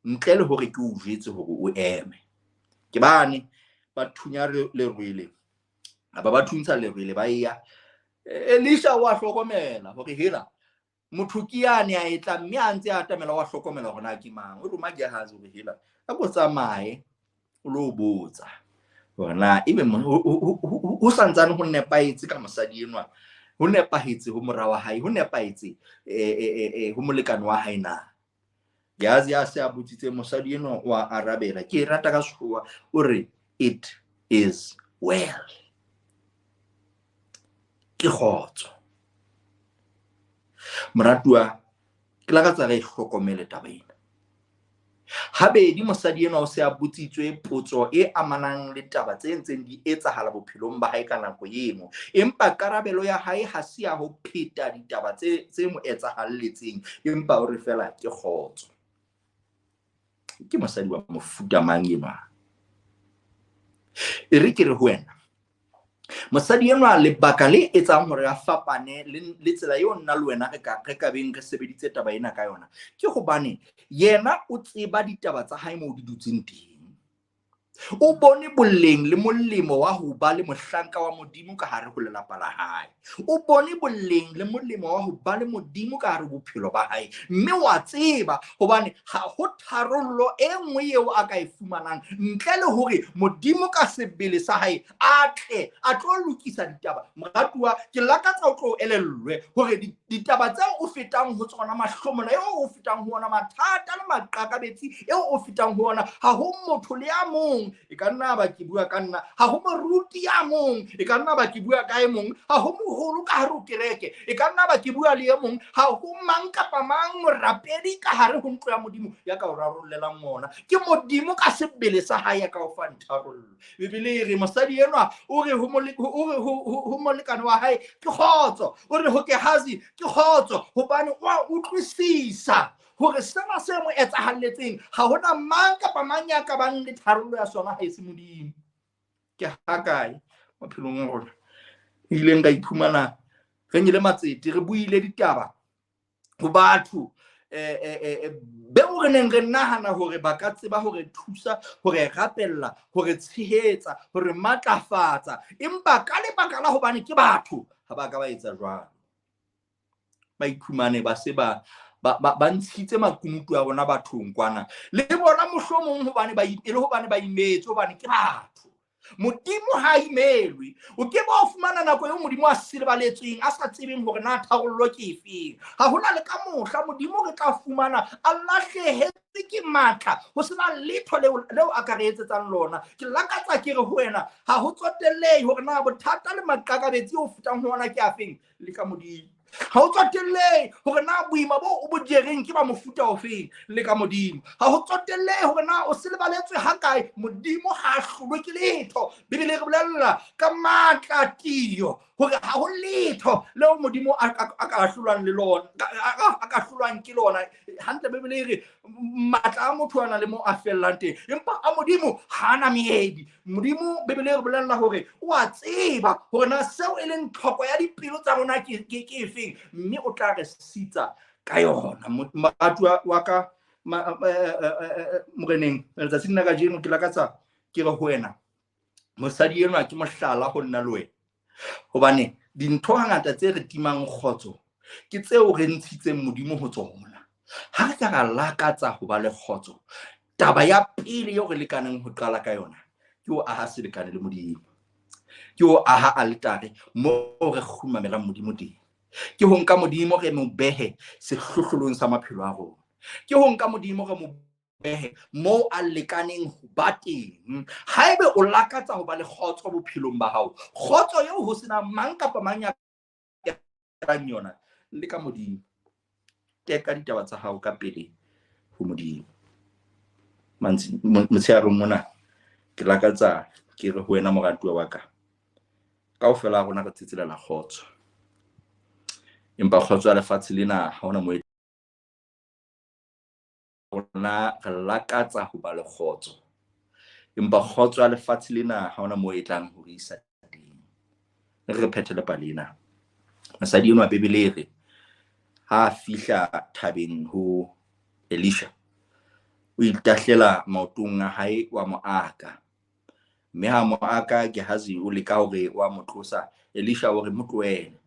ntle le hore ke o jetse hore o eme. Ke bane ba thunya lerwele, aba ba thuntsha lerwele ba ya Elisha wa hlokomela hore hela motho ke yane a etla, mme a ntse a tamela wa hlokomela hore na ke mang. O roma ke ha hore hela a go tsamaye o lo botsa hore na ebe ho santsane ho nepaetse ka mosadi enwa, ho nepahetse ho mora wa hae, ho nepahetse ho molekane wa hae na. Yazi a se a botsitse mosadi enwa wa arabela, ke rata ka sekgowa o re it is well. Ke kgotso. Moratua ke lakatsa re hlokomele taba ena. Habedi mosadi enwa o se a botsitswe potso e amanang le taba tse ntseng di etsahala bophelong ba hae ka nako eno, empa karabelo ya hae ha se ya ho pheta ditaba tse mo etsahalletseng, empa o re fela ke kgotso. Ke mosadi wa mofuta mang enwa? E re ke re ho wena, mosadi enwa lebaka le etsang hore a fapane le tsela eo nna le wena re ka beng re sebeditse taba ena ka yona, ke hobane yena o tseba ditaba tsa hae moo di dutseng teng. o bone boleng le molemo wa ho ba le mohlanka wa modimo ka hare ho lelapa la hae, o bone boleng le molemo wa ho ba le modimo ka hare bophelo ba hae, mme wa tseba hobane ha ho tharollo e nngwe eo a ka e fumanang ntle le hore modimo ka sebele sa hae a tle a tlo lokisa ditaba. Moratuwa, ke lakatsa o tlo elellwe hore ditaba tseo o fetang ho tsona, mahlomola eo o fetang ho ona, mathata le maqakabetsi eo o fetang ho ona, ha ho motho le a mong e ka nna ba ke bua ka nna, ha ho moruti ya mong e ka nna ba ke bua ka e mong, ha ho moholo ka hare ho kereke e ka nna ba ke bua le e mong, ha ho mang kapa mang morapedi ka hare ho ntlo ya modimo ya ka o rarollelang ona. Ke modimo ka sebele sa hae ya ka o fa ntharollo. Bibele e re mosadi enwa o re ho molekane wa hae ke kgotso, o re ho Gehazi ke kgotso hobane wa utlwisisa hore sena se mo etsahalletseng ha hona mang kapa mang ya ka bang le tharollo ya sona ha e se modimo. Ke hakae maphelong a rona ile nka iphumana re nyele matsete re buile ditaba ho batho beo re neng re nahana hore ba ka tseba hore thusa, hore rapella, hore tshehetsa, hore matlafatsa, empa ka lebaka la hobane ke batho ha ba ka ba etsa jwalo. Ba iphumane ba se ba ntshitse makunutu a bona bathong kwana, le bona mohlomong hobane ba imetse hobane ke batho. Modimo ha imelwe, o ke ba o fumana nako eo modimo a sirebaletsweng a sa tsebeng hore na tharollo ke efeng. Ha hona le ka mohla modimo re tla fumana a lahlehetswe ke matla ho sena letho leo a ka re etsetsang lona. Ke lakatsa ke re ho wena ha ho tsotellehe hore na bothata le maqakabetsi o fetang ho ona ke afeng, le ka modimo. Ha ho tsotellehe hore na boima bo o bo jereng ke ba mofuta ofeng, le ka modimo. Ha ho tsotellehe hore na o se lebaletswe ha kae, modimo ha hlolwe ke letho. Bibele re bolella ka matla tiyo hore ha ho letho leo modimo a ka hlolwang le lona, a ka hlolwang ke lona. Hantle Bibele re matla a motho ana le mo a fellang teng, empa a modimo ha ana meedi. Modimo Bibele re bolella hore o a tseba hore na seo e leng tlhoko ya dipelo tsa rona ke efeng, mme o tla re sitsa ka yona. Moratuwa wa ka moreneng letsatsing la kajeno ke lakatsa ke re ho wena mosadi enwa ke mohlala ho nna le wena, hobane dintho hangata tse re timang kgotso ke tseo re ntshitseng modimo ho tsona. Ha re ka ra lakatsa ho ba le kgotso, taba ya pele eo re lekaneng ho qala ka yona ke o aha selekane le modimo, ke o aha altare mo re kgumamelang modimo teng, ke ho nka modimo re mo behe sehlohlolong sa maphelo a rona, ke ho nka modimo re mo behe mo a lekaneng ho ba teng. Haebe o lakatsa ho ba le kgotso bophelong ba hao, kgotso eo ho sena mang kapa mang ya rang yona, le ka modimo. Teka ditaba tsa hao ka pele ho modimo. Motshearong mona ke lakatsa ke re ho wena moratuwa wa ka, kaofela a rona re tsetselela kgotso, empa kgotso ya lefatshe lena ha hona mo rona re lakatsa ho ba le kgotso, empa kgotso ya lefatshe lena ha hona mo e tlang ho isa teng. Re phethele palena. Mosadi enwa Bibele re ha fihla thabeng ho Elisha, o itahlela maotong a hae wa mo aka, mme ha mo aka Gehazi o leka hore wa mo tlosa, Elisha o re mo tlohele.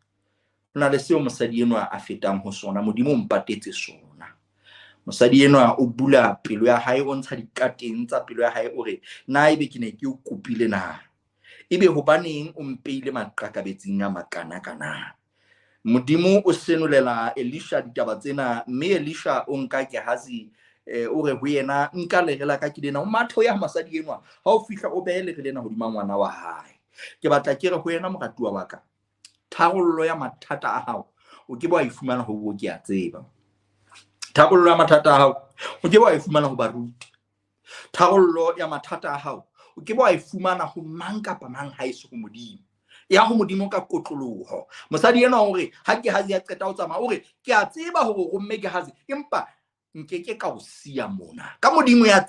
Hona le seo mosadi enwa a fetang ho sona, modimo o mpatetse sona. Mosadi enwa o bula pelo ya hae, o ntsha dikateng tsa pelo ya hae, o re na ebe ke ne ke o kopile na, ebe hobaneng o mpeile maqakabetsing a makana-kana. Modimo o senolela Elisha ditaba tsena, mme Elisha o nka Gehazi o re ho yena nka lerela ka ke lena, o matho ya mosadi enwa ha o fihla o behe lerele lena hodima ngwana wa hae. Ke batla ke re ho yena moratuwa wa ka, tharollo ya mathata a hao o ke ba e fumana ho bo ke a tseba. Tharollo ya mathata a hao o ke ba e fumana ho baruti. Tharollo ya mathata a hao o ke ba e fumana ho mang kapa mang ha eso ho modimo, ya ho modimo ka kotloloho. Mosadi yena hore ha Gehazi ya qeta ho tsamaya, hore ke a tseba hore o mme Gehazi, empa nkeke ka o siya mona ka modimo ya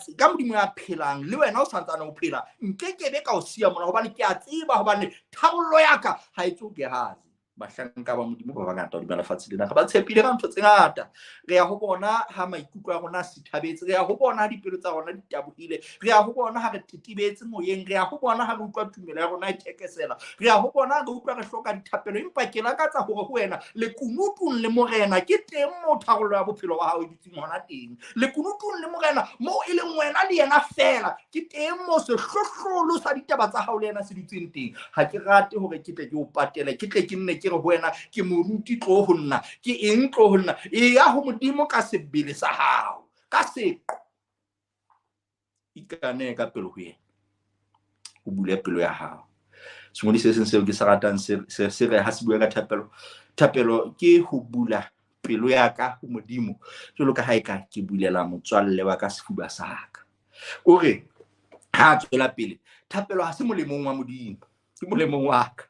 phelang, le wena o santsana o phela, nkeke be ka o siya mona hobane ke a tseba, hobane tharollo ya ka ha e tswe Gehazi. bahlanka ba modimo ba bangata di balafatsi lena ga ba tshepile ka ntho tse ngata re ya ho bona ha maikutlo a rona sithabetse re ya ho bona ha dipelo tsa rona di tabohile re ya ho bona ha re titibetse moyeng re ya ho bona ha re utlwa tumelo ya rona e thekesela re ya ho bona re utlwa re hloka dithapelo empa ke lakatsa hore ho wena le kunutung le morena ke teng mo tharollo ya bophelo ba hao e ditseng hona teng le kunutung le morena mo e leng wena le yena fela ke teng mo sehlohlolo sa ditaba tsa hao le yena se dutseng teng ha ke rate hore ke tle ke o patele ke tle ke nne ke re ho wena ke moruti tlo ho nna ke eng tlo ho nna e ya ho modimo ka sebele sa hao ka seqo ikane ka pelo ho yena o bule pelo ya hao sengwe se seng seo ke sa ratang se re ha se bua ka thapelo ke ho bula pelo ya ka ho modimo jwalo ka ha e ka ke bulela motswalle wa ka sefuba sa ka o re ha tswela pele thapelo ha se molemong wa modimo ke molemong wa ka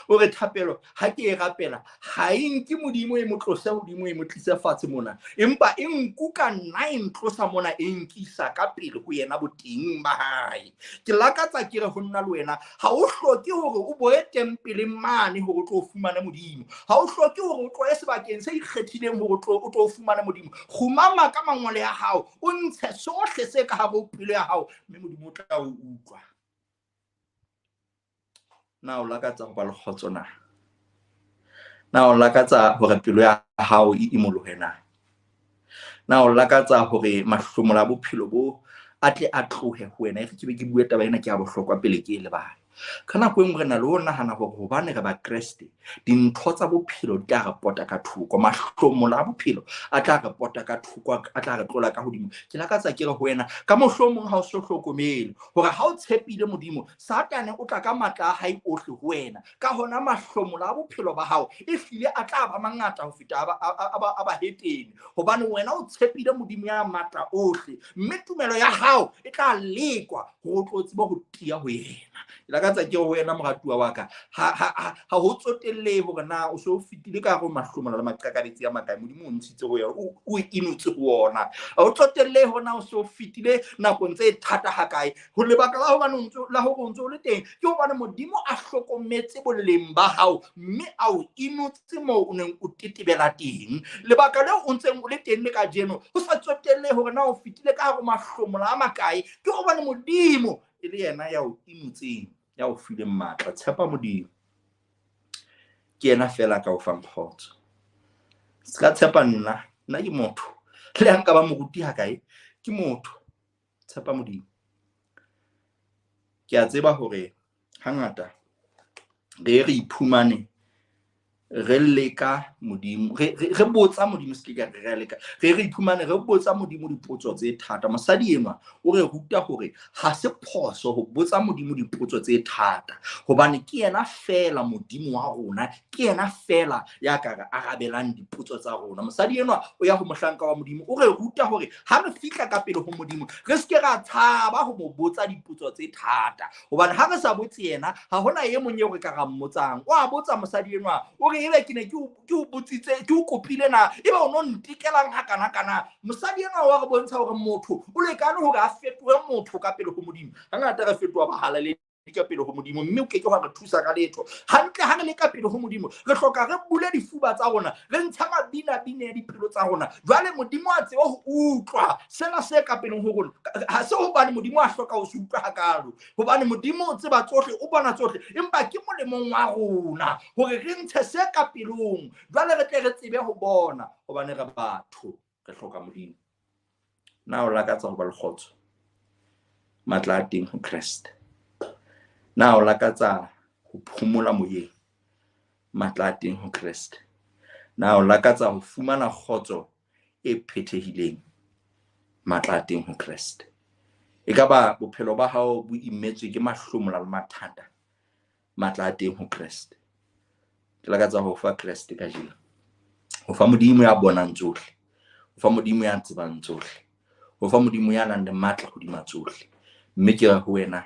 o re thapelo ha ke e rapela ha e nke modimo e motlosa hodimo e motlisa fatshe mona empa e nkuka nna e ntlosa mona e nkisa ka pele ho yena boteng ba hae ke lakatsa ke re ho nna le wena ha o hloke hore o boe tempele mane hore o tlo fumana modimo ha o hloke hore o tloye sebakeng se ikgethileng hore o tlo fumana modimo khumama ka mangole ya hao o ntshe sohle se ka hare pelo ya hao mme modimo o tla o utlwa na o lakatsa ho ba le kgotso na o lakatsa hore pelo ya hao e imolohe na o lakatsa hore mahlomola a bophelo bo a tle a tlohe ho wena e re ke be ke bue taba ena ke ya bohlokwa pele ke le bana ka nako engwe re na le ho nahana hore hobane re ba Kreste dintho tsa bophelo di tla re pota ka thoko mahlomola a bophelo a tla re pota ka thoko a tla re tlola ka hodimo ke lakatsa ke re ho wena ka mohlomong ha o so hlokomele hore ha o tshepile modimo satane o tla ka matla a hae ohle ho wena ka hona mahlomola a bophelo ba hao e hlile a tla ba mangata ho feta a ba hetene hobane wena o tshepile modimo ya matla ohle mme tumelo ya hao e tla lekwa ho tlotseba ho tia ho yena lakatsa ke ho wena moratuwa wa ka ha ho tsotelle hore na o so fitile ka go mahlomola le maqakabetsi ya makae modimo o ntshitse ho ya o inutse ho ona ha o tsotelle hona o so fitile nakong tse thata ha kae ho lebaka la hobane la ho ntso le teng ke hobane modimo a hlokometse boleng ba hao mme a o inutse mo o neng o tetebela teng lebaka le o ntseng o le teng le ka jeno ho sa tsotelle hore na o fitile ka go mahlomola a makae ke hobane modimo e le yena ya o inutseng ya o file matla tshepa modimo ke yena fela ka o fang kgotso ska tshepa nna ke motho le ha nka ba moruti ha kae ke motho tshepa modimo ke a tseba hore hangata re iphumane re leka modimo re botsa modimo se ke re leka re iphumane re botsa modimo dipotso tse thata mosadi enwa o re ruta hore ha se phoso ho botsa modimo dipotso tse thata hobane ke yena fela modimo wa rona ke yena fela ya ka re arabelang dipotso tsa rona mosadi enwa o ya ho mohlanka wa modimo o re ruta hore ha re fihla ka pele ho modimo re se ke ra tshaba ho mo botsa dipotso tse thata hobane ha re sa botse yena ha hona ye mong yo re ka ra mmotsang wa botsa mosadi enwa o ebe ke ne ke o botsitse ke o kopile na ebe o no ntikelang ha kana mosadi ena wa re bontsha hore motho o lekane hore a fetohe motho ka pele ho modimo hangata re fetoha bahala le ka pele ho modimo mme o keke wa re thusa ka letho hantle ha re le ka pele ho modimo re hloka re bule difuba tsa rona re ntsha mabina ya dipelo tsa rona jwale modimo a tseba ho utlwa sena se ka pele ho rona ha se hobane modimo a hloka ho se utlwa hakalo hobane modimo o tseba tsohle o bona tsohle empa ke molemong wa rona hore re ntshe se ka pelong jwale re tle re tsebe ho bona hobane re batho re hloka modimo na o lakatsa ho ba le kgotso matla a teng ho Kreste na o lakatsa ho phomola moyeng matla a teng ho Kreste na o lakatsa ho fumana kgotso e phethehileng matla a teng ho Kreste ekaba bophelo ba hao bo imetswe ke mahlomola le mathata matla a teng ho Kreste ke lakatsa ho fa Kreste ka jeno ho fa modimo ya bonang tsohle ho fa modimo ya tsebang tsohle ho fa modimo ya nang le matla hodima tsohle mme ke re ho wena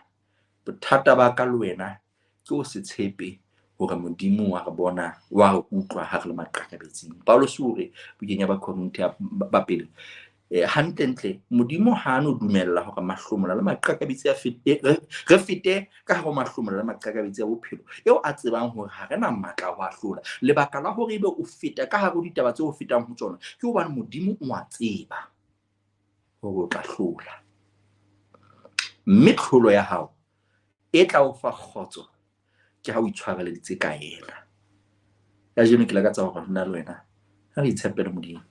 bothata ba ka le wena ke o se tshepe hore modimo wa re bona wa re utlwa ha re le maqakabetsing Paulos o re bukeng ya ba Korinthi ba pele Hantle modimo ha no dumella hore mahlomola le maqakabetsi a re fete ka hare ho mahlomola le maqakabetsi a bophelo eo a tsebang hore ha rena matla ho ahlola. Lebaka la hore ebe o feta ka hare ho ditaba tse o fetang ho tsona ke hobane modimo o a tseba hore o tla hlola, mme tlholo ya hao e tla o fa kgotso ke ha o itshwareleditse ka yena. Ka jeno ke lakatsa hore nna le wena ha re itshepele modimo.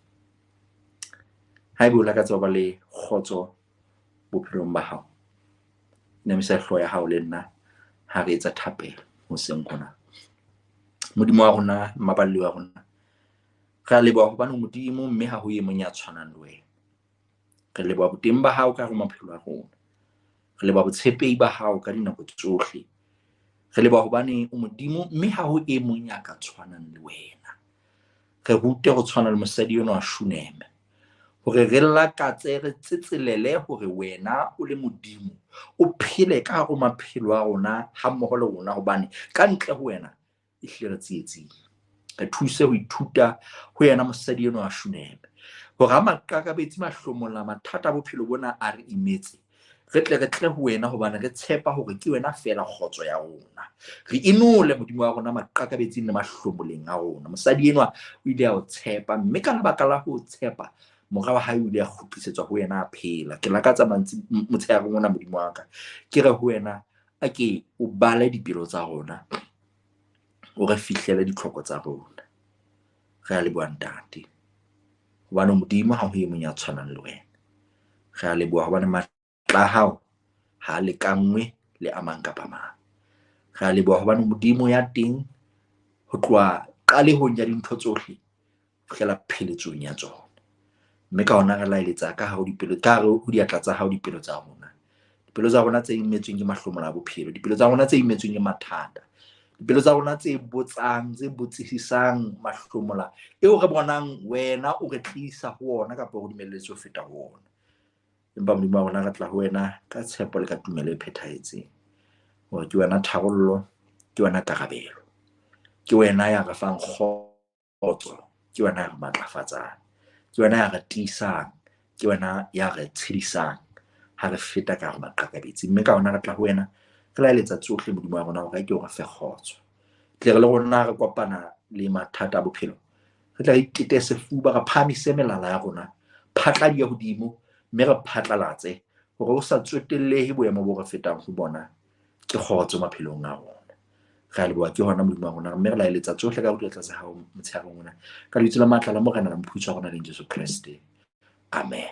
Haebe o lakatsa ho ba le kgotso bophelong ba hao, nemisa hlooho ya hao le nna ha re etsa thapelo hoseng hona. Modimo wa rona, maballi wa rona, re a leboha hobane modimo mme ha ho e mong ya tshwanang le wena. Re leboha boteng ba hao ka hare ho maphelo a rona. Re leboha botshepehi ba hao ka dinako tsohle. Re leboha hobane o modimo mme ha ho e mong ya ka tshwanang le wena. Re rute ho tshwana le mosadi enwa wa Shuneme, hore re lakatse re tsetselele hore wena o le modimo o phele ka hare ho maphelo a rona ha mmoho le rona, hobane ka ntle ho wena ehlile re tsietsing. Re thuse ho ithuta ho yena mosadi enwa wa Shuneme, hore ha maqakabetsi mahlomola mathata a bophelo bona a re imetse, re tle ho wena hobane re tshepa hore ke wena fela kgotso ya rona. Re inole modimo wa rona maqakabetsing le mahlomoleng a rona. Mosadi enwa o ile a o tshepa, mme ka lebaka la ho tshepa mora wa hae o ile a kgutlisetswa ho wena a phela. Ke lakatsa motshehare mona modimo wa ka ke re ho wena a ke o bale dipelo tsa rona, o re fihlele ditlhoko tsa rona. Re a leboha ntate hobane modimo ha ho e mong ya tshwanang le wena. Re a leboha hobane matla a hao ha lekanngwe le a mang kapa mang. Re a leboha hobane modimo ya teng ho tloha qalehong ya dintho tsohle ho fihlela pheletsong ya tsona, mme ka hona re laeletsa ka hare ho diatla tsa hao dipelo tsa rona. Dipelo tsa rona tse imetsweng ke mahlomola a bophelo, dipelo tsa rona tse imetsweng ke mathata, dipelo tsa rona tse botsang, tse botsisisang mahlomola eo re bonang wena o re tlisa ho ona kapa ho dumelletse ho feta ho ona. Empa modimo wa rona re tla ho wena ka tshepo le ka tumelo e phethahetseng, hore ke wena tharollo, ke wena karabelo, ke wena ya re fang kgotso, ke wena ya re matlafatsang, ke wena ya re tiisang, ke wena ya re tshedisang ha re feta ka hare maqakabetsi. Mme ka hona re tla ho wena re laeletsa tsohle modimo wa rona hore ke o re fe kgotso. Tle re le rona re kopana le mathata a bophelo, re tla re ikete sefuba, re phahamise melala ya rona phatladi ya hodimo, mme re phatlalatse hore o sa tsotellehe boemo bo re fetang ho bona ke kgotso maphelong a rona. Re a leboha ke hona modimo wa rona, mme re laeletsa tsohle ka ho tlasa hao motsheare mona ka lebitso la matla la morena la mophutsi wa rona le Jesu Kriste. Amen.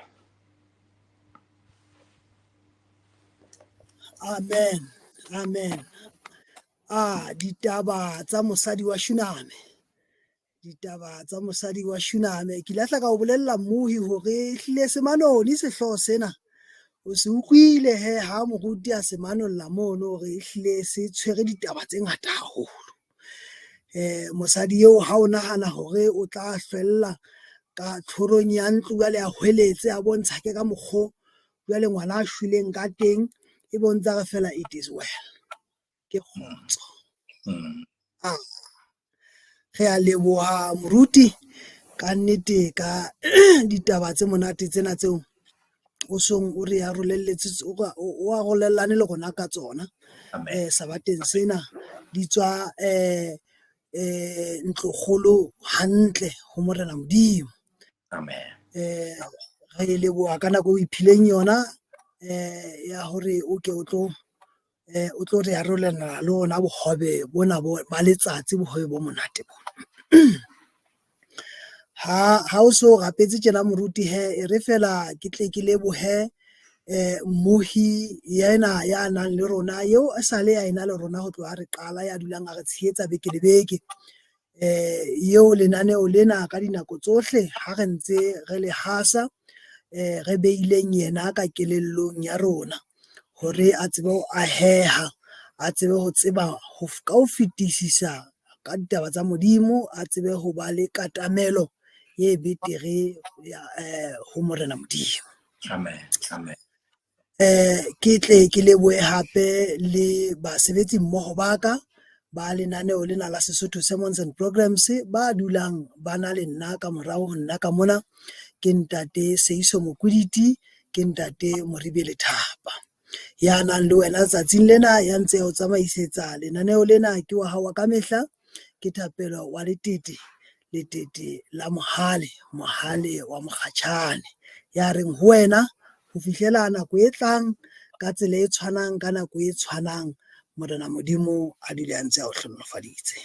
Amen. Amen. Ditaba tsa mosadi wa Shuname. Ditaba tsa mosadi wa Shuname. Ke latla ka o bolella mmuhi hore ehlile semanoni sehloho sena o se utlwile he ha moruti a se manolla mono hore ehlile se tshwere ditaba tse ngata haholo. Mosadi eo ha o nahana hore o tla hlwella ka tlhorong ya ntlo jwale a hweletse a bontsha ke ka mokgo jwale ngwana a shwileng ka teng, e bontsha re fela it is well, ke kgotso. Re a leboha moruti ka nnete ka ditaba tse monate tsena tseo o song o re arolelletse o arolellane le rona ka tsona. Sabateng sena di tswa ntlokgolo hantle ho morena Modimo. Amen. Re leboha ka nako o iphileng yona ya hore o ke o tlo re arolelana le ona bohobe bona ba letsatsi, bohobe bo monate bona. Ha o so rapetse tjena moruti he, e re fela ke tle ke lebohe mmohi yena ya nang le rona eo a sale ya ena le rona ho tloha re qala, ya dulang a re tshehetsa beke le beke, eo lenaneo lena ka dinako tsohle ha re ntse re le hasa, re beileng yena ka kelellong ya rona hore a tsebe ho aheha, a tsebe ho tseba ka ho fetisisa ka ditaba tsa Modimo, a tsebe ho ba le katamelo ye betere ho morena Modimo. Amen. Amen. Ke tle ke lebohe hape le basebetsi mmoho ba ka ba lenaneo lena la Sesotho Sermons and Programs ba dulang ba na le nna ka morao ho nna ka mona. ke ntate Seiso Mokuditi, ke ntate Moribele Thapa ya nang le wena tsatsing lena ya ntse o tsamaisetsa lenaneo lena ke wa hawa ka mehla, ke Thapelo wa letete la mohale wa mokgatjhane ya reng ho wena ho fihlela nako e tlang ka tsela e tshwanang ka nako e tshwanang. Morena Modimo a dule a ntse a o hlonolofaditse.